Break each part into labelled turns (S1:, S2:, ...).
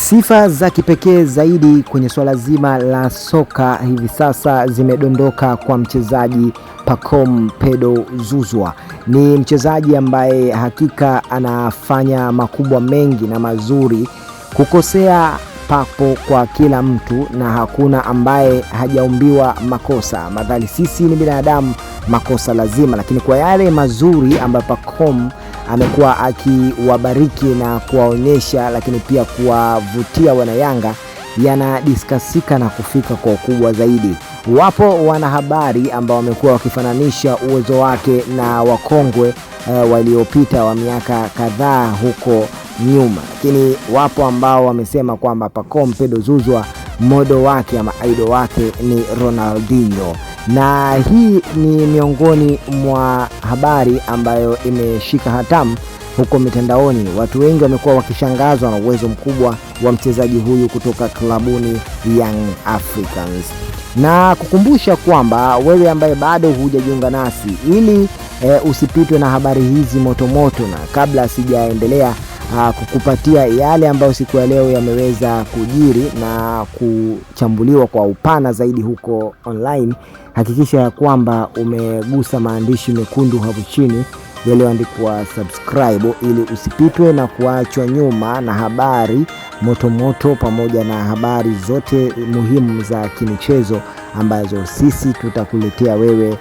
S1: Sifa za kipekee zaidi kwenye swala zima la soka hivi sasa zimedondoka kwa mchezaji Pacome Pedro Zouzoua. Ni mchezaji ambaye hakika anafanya makubwa mengi na mazuri, kukosea papo kwa kila mtu na hakuna ambaye hajaumbiwa makosa. Madhali sisi ni binadamu, makosa lazima, lakini kwa yale mazuri ambayo Pacome amekuwa akiwabariki na kuwaonyesha, lakini pia kuwavutia wanayanga, yanadiskasika na kufika kwa ukubwa zaidi. Wapo wanahabari ambao wamekuwa wakifananisha uwezo wake na wakongwe waliopita wa miaka kadhaa huko nyuma, lakini wapo ambao wamesema kwamba Pacome Pedro Zouzoua modo wake ama idol wake ni Ronaldinho, na hii ni miongoni mwa habari ambayo imeshika hatamu huko mitandaoni. Watu wengi wamekuwa wakishangazwa na uwezo mkubwa wa mchezaji huyu kutoka klabuni Young Africans, na kukumbusha kwamba wewe ambaye bado hujajiunga nasi, ili usipitwe na habari hizi motomoto, na kabla sijaendelea kukupatia yale ambayo siku ya leo yameweza kujiri na kuchambuliwa kwa upana zaidi huko online, hakikisha ya kwamba umegusa maandishi mekundu hapo chini yaliyoandikwa subscribe, ili usipitwe na kuachwa nyuma na habari motomoto pamoja na habari zote muhimu za kimichezo ambazo sisi tutakuletea wewe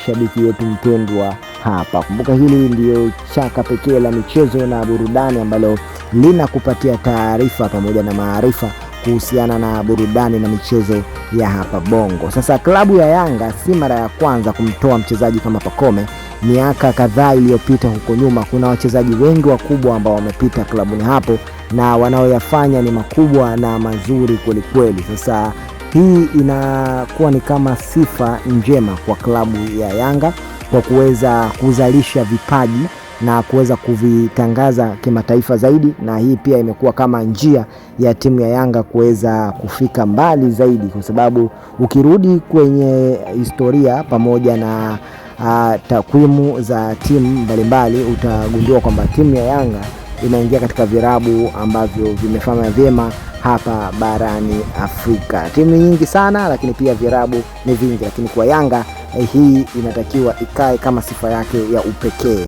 S1: shabiki yetu mpendwa hapa. Kumbuka hili ndio chaka pekee la michezo na burudani ambalo linakupatia taarifa pamoja na maarifa kuhusiana na burudani na michezo ya hapa Bongo. Sasa klabu ya Yanga si mara ya kwanza kumtoa mchezaji kama Pacome. Miaka kadhaa iliyopita huko nyuma, kuna wachezaji wengi wakubwa ambao wamepita klabuni hapo na wanaoyafanya ni makubwa na mazuri kweli kweli. Sasa hii inakuwa ni kama sifa njema kwa klabu ya Yanga kwa kuweza kuzalisha vipaji na kuweza kuvitangaza kimataifa zaidi, na hii pia imekuwa kama njia ya timu ya Yanga kuweza kufika mbali zaidi, kwa sababu ukirudi kwenye historia pamoja na takwimu za timu mbalimbali utagundua kwamba timu ya Yanga inaingia katika virabu ambavyo vimefanya vyema hapa barani Afrika. Timu nyingi sana, lakini pia virabu ni vingi, lakini kwa Yanga hii inatakiwa ikae kama sifa yake ya upekee.